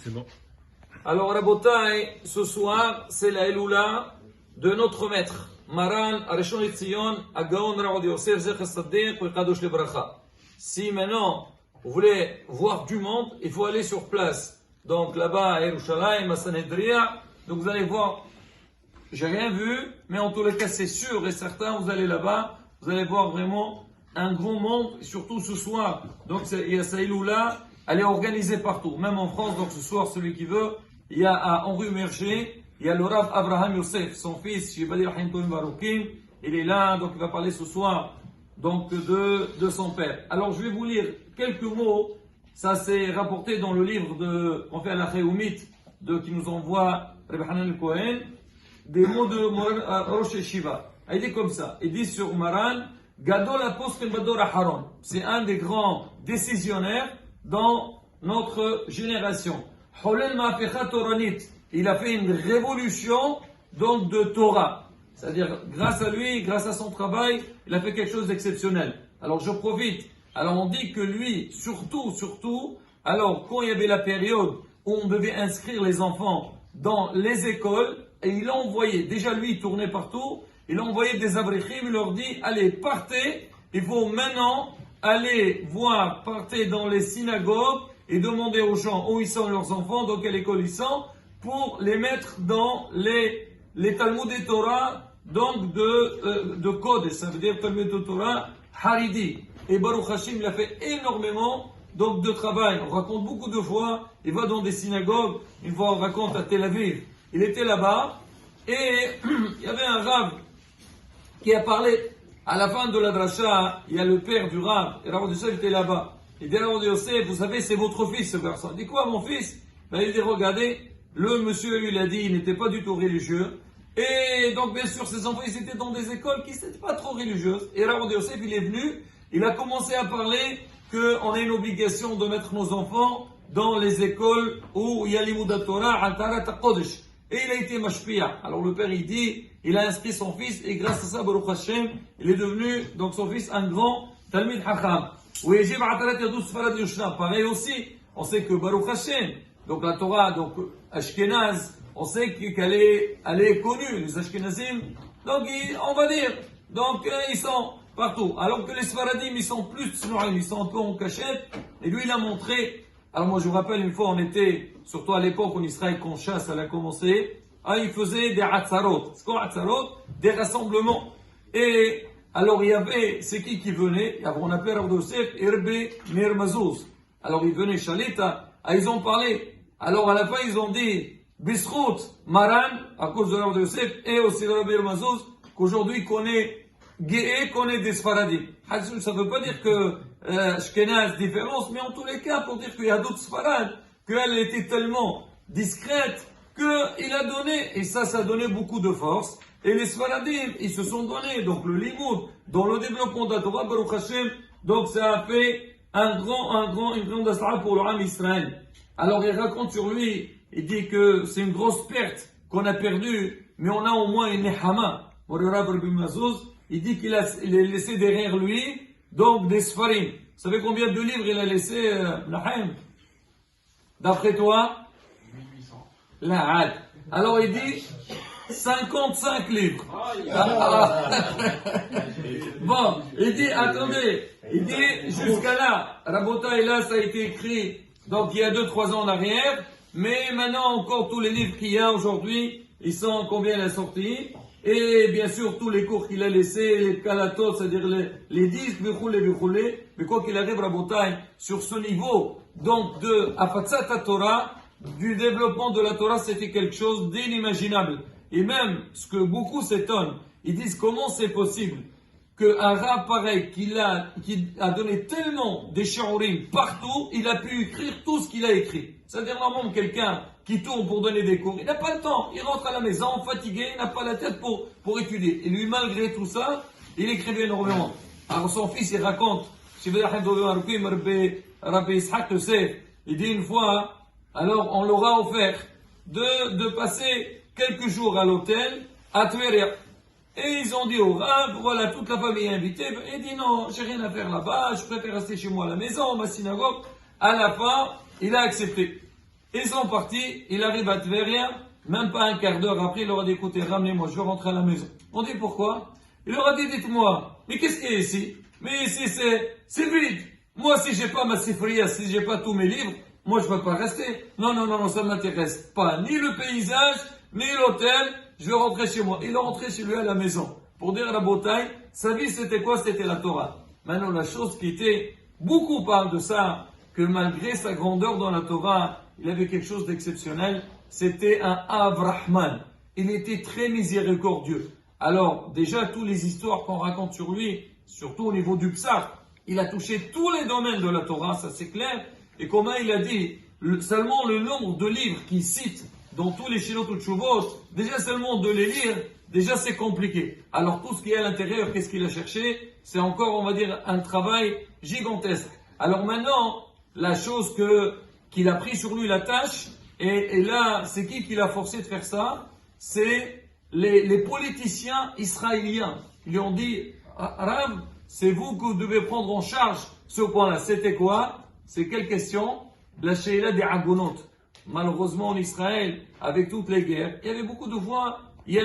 C'est bon. Alors, Rabotai, ce soir, c'est la Eloula de notre maître, Maran Arishon Litzion, Agaon Rav Yosef Zecher Saddiq, Kadosh Lebracha. Si maintenant, vous voulez voir du monde, il faut aller sur place. Donc là-bas, à Yerushalayim, à Sanhedria, donc vous allez voir, j'ai rien vu, mais en tous les cas, c'est sûr et certain, vous allez là-bas, vous allez voir vraiment un grand monde, surtout ce soir. Donc il y a sa Eloula, elle est organisée partout, même en France. Donc ce soir, celui qui veut, il y a à Henri Merger, il y a le Rav Abraham Yosef, son fils, Shibadi Rahim Toim Baroukim, il est là, donc il va parler ce soir donc de son père. Alors je vais vous lire quelques mots, ça c'est rapporté dans le livre de, on fait à la Réoumit, qui nous envoie Rabbi Hanan Cohen, des mots de Rosh Yeshiva. Il dit comme ça, il dit sur Maran, Gadol Apostel Bador Aharon, c'est un des grands décisionnaires dans notre génération. Holel Ma'afecha Toranit, il a fait une révolution donc de Torah. C'est-à-dire, grâce à lui, grâce à son travail, il a fait quelque chose d'exceptionnel. Alors je profite. Alors on dit que lui, surtout, alors quand il y avait la période où on devait inscrire les enfants dans les écoles, et il a envoyé, déjà lui il tournait partout, il a envoyé des abrichim, il leur dit, allez, partez, il faut maintenant aller voir, partez dans les synagogues et demander aux gens où ils sont leurs enfants, dans quelle école ils sont, pour les mettre dans les Talmud et Torah, donc de code, ça veut dire Talmud de Torah Haridi. Et Baruch Hashem, il a fait énormément donc de travail. On raconte beaucoup de fois, il va dans des synagogues, une fois on raconte à Tel Aviv, il était là-bas, et il y avait un Rav qui a parlé, à la fin de la dracha, il y a le père du Rav, et Rav Yosef était là-bas. Il dit à Rav Yosef, vous savez, c'est votre fils ce garçon. Il dit quoi mon fils? Ben, il dit, regardez, le monsieur, il a dit, il n'était pas du tout religieux. Et donc, bien sûr, ses enfants, ils étaient dans des écoles qui n'étaient pas trop religieuses. Et Rav Yosef, il est venu, il a commencé à parler qu'on a une obligation de mettre nos enfants dans les écoles où il y a l'Imoudat Torah, Al-Tarat Kodesh. Et il a été mashpia. Alors le père, il dit, il a inscrit son fils, et grâce à ça, Baruch Hashem, il est devenu, donc son fils, un grand Talmid Hacham. Pareil aussi, on sait que Baruch Hashem, donc la Torah, donc Ashkenaz, on sait qu'elle est connue, les Ashkenazim, donc on va dire, donc ils sont partout. Alors que les Sfaradim, ils sont plus tsnu'im, ils sont un peu en cachette, et lui il a montré. Alors moi je vous rappelle, une fois on était, surtout à l'époque en Israël quand chasse elle a commencé, il faisait des hatzarot. C'est quoi hatzarot? Des rassemblements. Et alors il y avait, c'est qui venait? On appelait Rav Yosef Herbe Meir Mazouz. Alors ils venaient Shalita, ils ont parlé. Alors à la fin ils ont dit, Bisrout, Maran, à cause de Rav Yosef, et aussi de Rav Meir Mazouz, qu'aujourd'hui connaît des Sfaradim. Ça ne veut pas dire que Ashkenaz différence, mais en tous les cas, pour dire qu'il y a d'autres Sfarad, qu'elle était tellement discrète, qu'il a donné, et ça a donné beaucoup de force. Et les Sfaradim, ils se sont donnés, donc le Limoud, dans le développement de la Torah, Baruch Hashem, donc ça a fait une grande asra pour le Ham Israël. Alors il raconte sur lui, il dit que c'est une grosse perte qu'on a perdue, mais on a au moins une Nehama. Pour le Rav Rabbi Mazouz, il dit qu'il a laissé derrière lui, donc des Sfarim. Vous savez combien de livres il a laissé, Nahem? D'après toi? 1800. La Alors il dit 55 livres. Bon, il dit, attendez, il dit jusqu'à là, Rabota et là, ça a été écrit, donc il y a 2-3 ans en arrière, mais maintenant encore tous les livres qu'il y a aujourd'hui, ils sont combien il a sorti? Et bien sûr, tous les cours qu'il a laissés, les kalatot, c'est-à-dire les disques, mais quoi qu'il arrive, Rabotai, sur ce niveau, donc de Afatzat Torah, du développement de la Torah, c'était quelque chose d'inimaginable. Et même, ce que beaucoup s'étonnent, ils disent comment c'est possible qu'un rab pareil, qui a donné tellement des shiurim partout, il a pu écrire tout ce qu'il a écrit. C'est-à-dire, normalement, quelqu'un qui tourne pour donner des cours, il n'a pas le temps, il rentre à la maison fatigué, il n'a pas la tête pour étudier. Et lui, malgré tout ça, il écrivait énormément. Alors son fils, il raconte, Rabbi Ishaq Yosef, il dit une fois, alors on leur a offert de passer quelques jours à l'hôtel à Tveria. Et ils ont dit au Rav, voilà, toute la famille est invitée. Il dit non, j'ai rien à faire là-bas, je préfère rester chez moi à la maison, ma synagogue. À la fin, il a accepté. Ils sont partis, il arrive à Tveria, même pas un quart d'heure après, il leur a dit, écoutez, ramenez-moi, je veux rentrer à la maison. On dit pourquoi? Il leur a dit, dites-moi, mais qu'est-ce qu'il y a ici? Mais ici, c'est vide. Moi, si j'ai pas ma sifria, si j'ai pas tous mes livres, moi, je peux pas rester. Non, non, non, non, ça m'intéresse pas. Ni le paysage, ni l'hôtel. Je veux rentrer chez moi. Il est rentré chez lui à la maison. Pour dire à la bataille, sa vie, c'était quoi? C'était la Torah. Maintenant, la chose qui était, beaucoup parlent de ça, que malgré sa grandeur dans la Torah, il avait quelque chose d'exceptionnel. C'était un Avrahman. Il était très miséricordieux. Alors, déjà, toutes les histoires qu'on raconte sur lui, surtout au niveau du psar, il a touché tous les domaines de la Torah, ça c'est clair. Et comment il a dit, seulement le nombre de livres qu'il cite dans tous les Shilot ou Tshuvot, déjà seulement de les lire, déjà c'est compliqué. Alors tout ce qui est à l'intérieur, qu'est-ce qu'il a cherché? C'est encore, on va dire, un travail gigantesque. Alors maintenant, la chose qu'il a pris sur lui la tâche, et là, c'est qui l'a forcé de faire ça? C'est les politiciens israéliens. Ils lui ont dit, Rav, c'est vous que vous devez prendre en charge ce point-là. C'était quoi? C'est quelle question? La Sheila des Agonot. Malheureusement en Israël, avec toutes les guerres, il y avait beaucoup de voix. Il y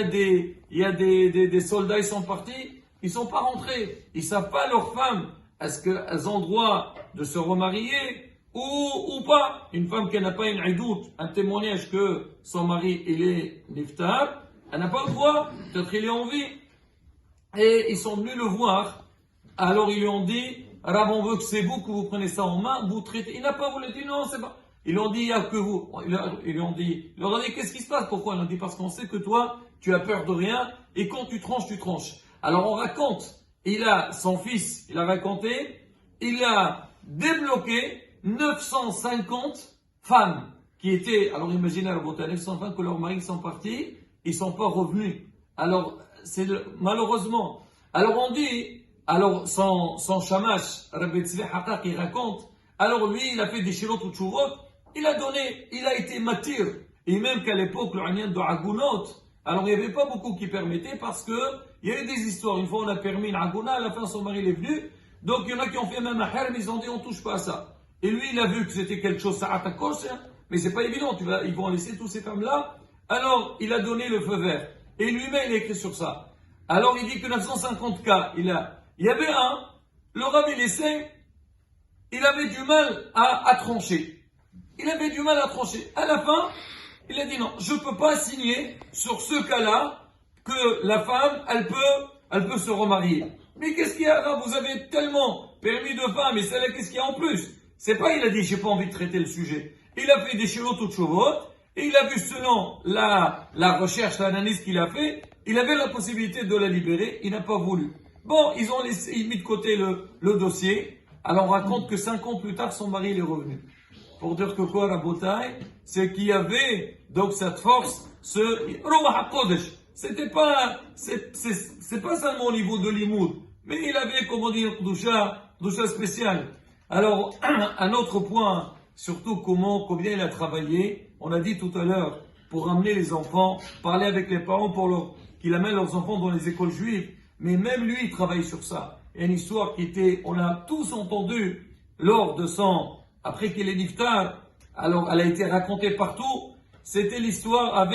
a des soldats, ils sont partis, ils sont pas rentrés. Ils savent pas leurs femmes, est-ce qu'elles ont droit de se remarier ou pas. Une femme qui n'a pas une idout, un témoignage que son mari il est niftar, elle n'a pas le droit, peut-être qu'il est en vie. Et ils sont venus le voir. Alors ils lui ont dit, Rav, on veut que c'est vous prenez ça en main, vous traitez. Il n'a pas voulu dire non, c'est pas. Ils lui ont dit, il n'y a que vous. Ils lui ont dit, qu'est-ce qui se passe? Pourquoi? Ils ont dit, parce qu'on sait que toi, tu as peur de rien, et quand tu tranches, tu tranches. Alors on raconte, son fils, il a raconté, il a débloqué 950 femmes qui étaient, alors imaginez, 950 que leurs maris sont partis, ils ne sont pas revenus. Alors, malheureusement. Alors on dit, alors son shamash, Rabbi Tzvi Hakak, il raconte, alors lui, il a fait des shirot ou tshuvot, il a été matir. Et même qu'à l'époque, le Anyan de Agunot, alors il n'y avait pas beaucoup qui permettaient parce que il y avait des histoires. Une fois, on a permis une Aguna, à la fin, son mari est venu. Donc, il y en a qui ont fait même un herm, ils ont dit, on touche pas à ça. Et lui, il a vu que c'était quelque chose, ça attaque, mais c'est pas évident, ils vont laisser tous ces femmes-là. Alors, il a donné le feu vert. Et lui-même, il a écrit sur ça. Alors, il dit que 950 cas, il y avait un, le Rav, il avait du mal à trancher. Il avait du mal à trancher. À la fin, il a dit non, je ne peux pas signer sur ce cas-là que la femme, elle peut se remarier. Mais qu'est-ce qu'il y a là? Vous avez tellement permis de femmes, et celle-là, qu'est-ce qu'il y a en plus? C'est pas, il a dit, j'ai pas envie de traiter le sujet. Il a fait des shirot ou tshuvot, et il a vu selon la recherche, l'analyse qu'il a fait, il avait la possibilité de la libérer, il n'a pas voulu. Bon, ils ont mis de côté le dossier. Alors on raconte que 5 ans plus tard, son mari il est revenu. Pour dire que quoi, la bataille, c'est qu'il y avait donc cette force, ce Ruach HaKodesh. C'est pas seulement au niveau de l'imoud, mais il avait, comment dire, Kdusha spécial. Alors, un autre point, surtout combien il a travaillé, on a dit tout à l'heure, pour amener les enfants, parler avec les parents pour qu'ils amènent leurs enfants dans les écoles juives, mais même lui, il travaille sur ça. Il y a une histoire on a tous entendu lors de après qu'il est niftar, alors elle a été racontée partout, c'était l'histoire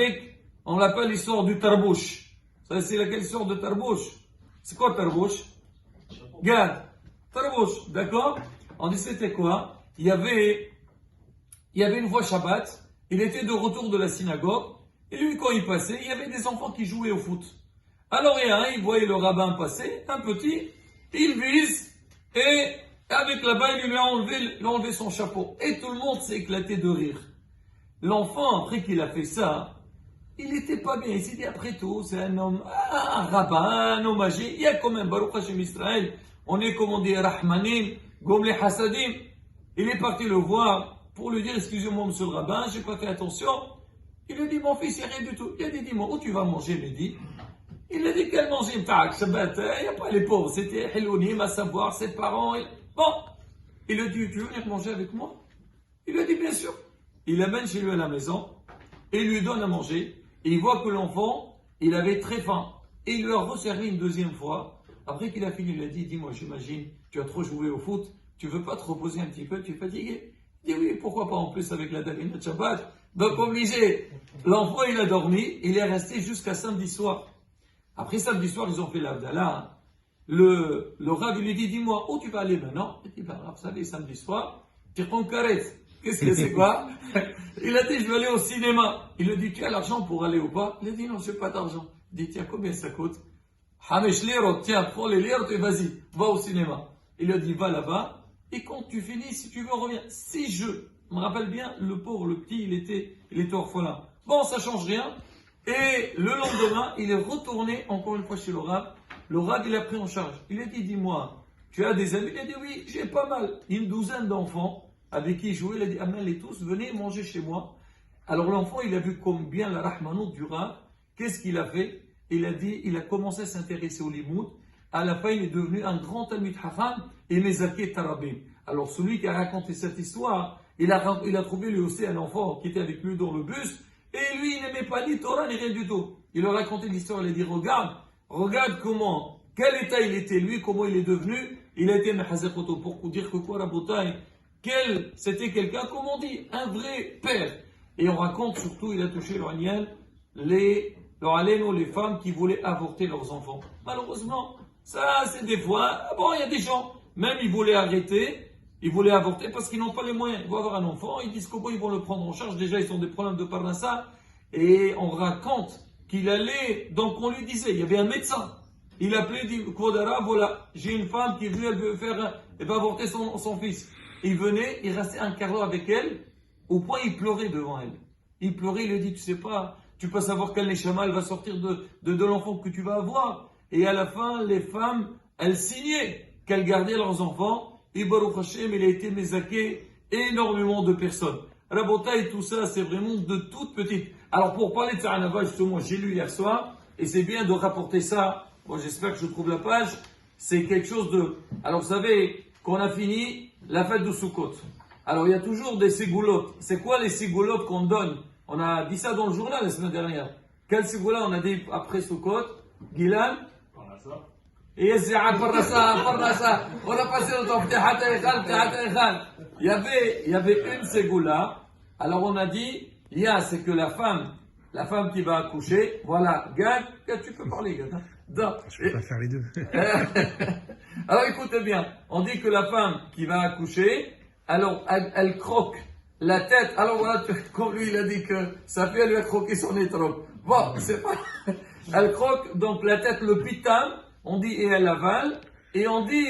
on l'appelle l'histoire du tarbouche. Ça, c'est laquelle histoire de tarbouche? C'est quoi tarbouche? Gad. Tarbouche, d'accord? On dit c'était quoi? Il y avait une fois Shabbat, il était de retour de la synagogue, et lui, quand il passait, il y avait des enfants qui jouaient au foot. Alors il voyait le rabbin passer, un petit, il vise, et avec la balle, il lui a enlevé son chapeau. Et tout le monde s'est éclaté de rire. L'enfant, après qu'il a fait ça, il n'était pas bien. Il s'est dit, après tout, c'est un homme, un rabbin, un homme âgé. Il y a quand même, Baruch Hashem Israël, on est, comme on dit, Rahmanim, Gomle Hasadim. Il est parti le voir pour lui dire, excusez-moi, monsieur le rabbin, j'ai pas fait attention. Il lui a dit, mon fils, il n'y a rien du tout. Il a dit, dis-moi, où tu vas manger midi? Il a dit, quel manger, Shabbat, il n'y a pas les pauvres, c'était Helounim, à savoir, ses parents. Bon, il a dit, tu veux venir manger avec moi? Il lui a dit, bien sûr. Il l'amène chez lui à la maison, et il lui donne à manger, et il voit que l'enfant, il avait très faim. Et il lui a resservi une deuxième fois. Après qu'il a fini, il a dit, dis-moi, j'imagine, tu as trop joué au foot, tu veux pas te reposer un petit peu, tu es fatigué? Il dit oui, pourquoi pas en plus avec la Davina de Shabbat. Donc obligé. L'enfant il a dormi, il est resté jusqu'à samedi soir. Après samedi soir, ils ont fait l'Abdallah. Le Rav lui dit, dis-moi, où tu vas aller maintenant? Il dit, ben, vous savez, samedi soir, tu prends une caresse. Qu'est-ce que c'est quoi? Il a dit, je vais aller au cinéma. Il lui dit, tu as l'argent pour aller ou pas? Il a dit, non, je n'ai pas d'argent. Il dit, tiens, combien ça coûte? Hamesh lirot, tiens, prends les lirots et vas-y, va au cinéma. Il lui a dit, va là-bas, et quand tu finis, si tu veux, reviens. Si je me rappelle bien, le pauvre, le petit, il était orphelin. Bon, ça change rien. Et le lendemain, il est retourné encore une fois chez le Rav. Le Rav, il a pris en charge. Il a dit, dis-moi, tu as des amis? Il a dit, oui, j'ai pas mal. Une douzaine d'enfants avec qui il jouait. Il a dit, amenez-les tous, venez manger chez moi. Alors l'enfant, il a vu combien la rahmanout du Rav. Qu'est-ce qu'il a fait? Il a dit, il a commencé à s'intéresser au limoud. À la fin, il est devenu un grand Talmid Chacham et Mezaké Tarabim. Alors celui qui a raconté cette histoire, il a trouvé lui aussi un enfant qui était avec lui dans le bus. Et lui, il n'aimait pas ni Torah ni rien du tout. Il a raconté l'histoire, il a dit, regarde comment, quel état il était lui, comment il est devenu. Il a été Mehazekoto pour dire que quoi, Rabotai, c'était quelqu'un, comme on dit, un vrai père. Et on raconte surtout, il a touché les femmes qui voulaient avorter leurs enfants. Malheureusement, ça c'est des fois, bon, il y a des gens, même ils voulaient arrêter, ils voulaient avorter parce qu'ils n'ont pas les moyens. Ils vont avoir un enfant, ils disent comment ils vont le prendre en charge. Déjà, ils ont des problèmes de parnassa. Et on raconte qu'il allait, donc on lui disait, il y avait un médecin. Il appelait, il dit, Kodara, voilà, j'ai une femme qui est venue, elle va avorter son fils. Il venait, il restait un quart d'heure avec elle, au point il pleurait devant elle. Il pleurait, il lui dit, tu sais pas, tu peux savoir quel neshama elle va sortir de l'enfant que tu vas avoir. Et à la fin, les femmes, elles signaient qu'elles gardaient leurs enfants. Et Baruch Hashem, il a été mézaké énormément de personnes. Rabota et tout ça, c'est vraiment de toutes petites. Alors pour parler de Saranava, justement, j'ai lu hier soir, et c'est bien de rapporter ça. Bon, j'espère que je trouve la page. C'est quelque chose de... Alors vous savez, qu'on a fini la fête de Sukkot. Alors il y a toujours des ségoulottes. C'est quoi les ségoulottes qu'on donne? On a dit ça dans le journal la semaine dernière. Quelle ségoulotte on a dit après Sukkot? Gilan? Et on a passé le temps. Il y avait une ségoula. Alors on a dit, c'est que la femme qui va accoucher, voilà, Gad, tu peux parler, Gad. Hein? Je ne peux pas faire les deux. Alors écoutez bien, on dit que la femme qui va accoucher, alors elle croque la tête. Alors voilà, comme lui il a dit que sa fille elle lui a croqué son étrog. Bon, c'est pas. Elle croque donc la tête, le pitam. On dit et elle avale, et on dit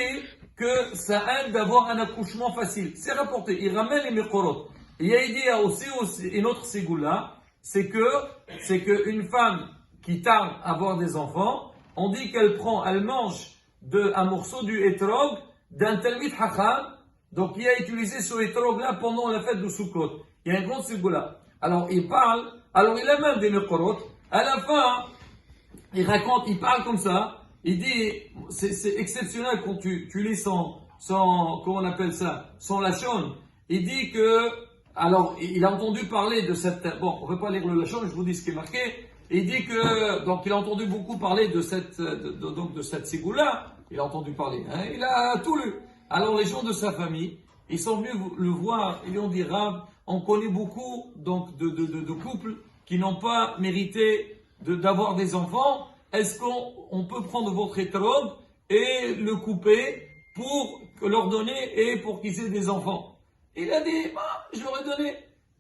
que ça aide d'avoir un accouchement facile. C'est rapporté, il ramène les mikorot. Il y a dit aussi une autre ségoula, c'est que une femme qui tarde à avoir des enfants, on dit qu'elle mange un morceau du etrog d'un Talmid Chacham, donc il a utilisé ce etrog là pendant la fête de Sukkot. Il y a une grande ségoula. Alors il a même des mikorot. À la fin, il parle comme ça. Il dit, c'est exceptionnel quand tu lis son, comment on appelle ça, son lachon. Il dit que, alors, il a entendu parler de cette, bon, on ne peut pas lire le lachon, je vous dis ce qui est marqué. Il dit que, donc, il a entendu beaucoup parler de cette ségoula. Il a entendu parler, hein, il a tout lu. Alors, les gens de sa famille, ils sont venus le voir, ils lui ont dit, Rav, on connaît beaucoup, donc, de couples qui n'ont pas mérité d'avoir des enfants. Est-ce qu'on peut prendre votre étrog et le couper pour leur donner et pour qu'ils aient des enfants? Il a dit, je leur ai donné.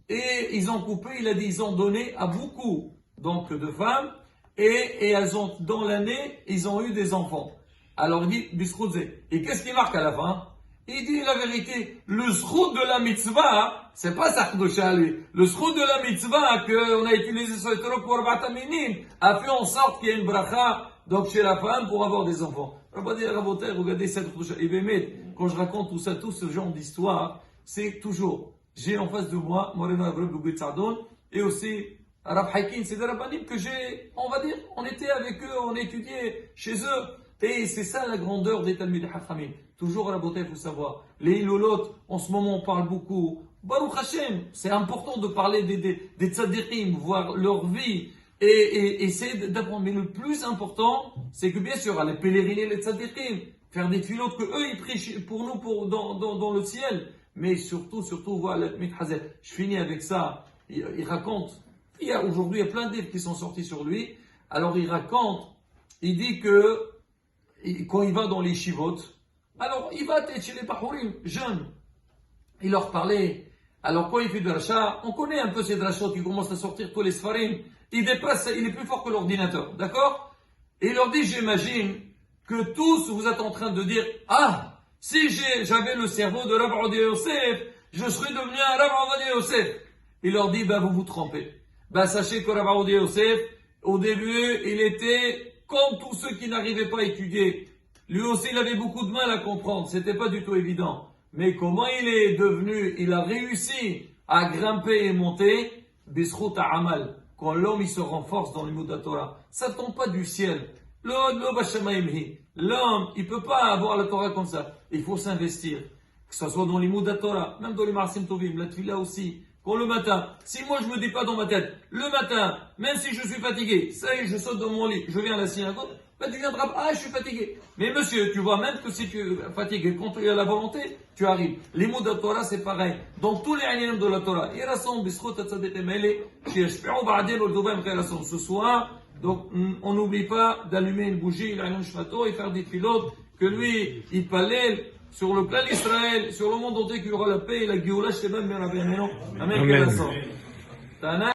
Et ils ont coupé, il a dit, ils ont donné à beaucoup donc, de femmes et elles ont, dans l'année, ils ont eu des enfants. Alors il dit, Bisrouzé. Et qu'est-ce qui marque à la fin? Il dit la vérité, le zrout de la mitzvah, c'est pas ça à lui. Le zrout de la mitzvah qu'on a utilisé sur le trop pour Bataminim a fait en sorte qu'il y ait une bracha donc chez la femme pour avoir des enfants. Regardez cette et Bémet, quand je raconte tout ce genre d'histoire, c'est toujours, j'ai en face de moi, Morena Abraham Louguet Sardon, et aussi Rab Haikin, c'est des rabbinim que on va dire, on était avec eux, on étudiait chez eux. Et c'est ça la grandeur des Talmid Chachamim. Toujours à la beauté, il faut savoir. Les Hilolot, en ce moment, on parle beaucoup. Baruch Hashem, c'est important de parler des tzadikim, voir leur vie, et essayer d'apprendre. Mais le plus important, c'est que bien sûr, aller pèleriner les tzadikim, faire des filotes que eux, ils prient pour nous dans le ciel. mais surtout, voilà, je finis avec ça. Il raconte, aujourd'hui, il y a plein de livres qui sont sortis sur lui. Alors, il raconte, il dit que quand il va dans les shivot, alors il va chez les bahourim, jeunes. Il leur parlait. Alors, quand il fait de rachat, on connaît un peu ces drachot qui commencent à sortir tous les sfarim. Il dépasse, il est plus fort que l'ordinateur, d'accord? Et il leur dit, j'imagine que tous vous êtes en train de dire, ah, si j'avais le cerveau de Rav Ovadia Yosef, je serais devenu un Rav Ovadia Yosef. Il leur dit, vous vous trompez. Sachez que Rav Ovadia Yosef, au début, il était comme tous ceux qui n'arrivaient pas à étudier. Lui aussi, il avait beaucoup de mal à comprendre. C'était pas du tout évident. Mais comment il a réussi à grimper et monter, Bisrout à Amal. Quand l'homme, il se renforce dans le Moudà Torah. Ça ne tombe pas du ciel. L'homme, il peut pas avoir la Torah comme ça. Il faut s'investir. Que ce soit dans les Moudà Torah, même dans les Ma'asim Tovim, la Tfila aussi. Quand le matin, si moi je me dis pas dans ma tête, le matin, même si je suis fatigué, ça y est, je saute dans mon lit, je viens à la synagogue, tu viendras, je suis fatigué. Mais monsieur, tu vois, même que si tu es fatigué, quand tu as la volonté, tu arrives. Les mots de la Torah, c'est pareil. Dans tous les animaux de la Torah, ils rassemblent, ce soir, donc, on n'oublie pas d'allumer une bougie, et faire des pilotes, que lui, il palèle sur le plan d'Israël, sur le monde entier, qu'il y aura la paix et la Géoula, je sais même, Amen.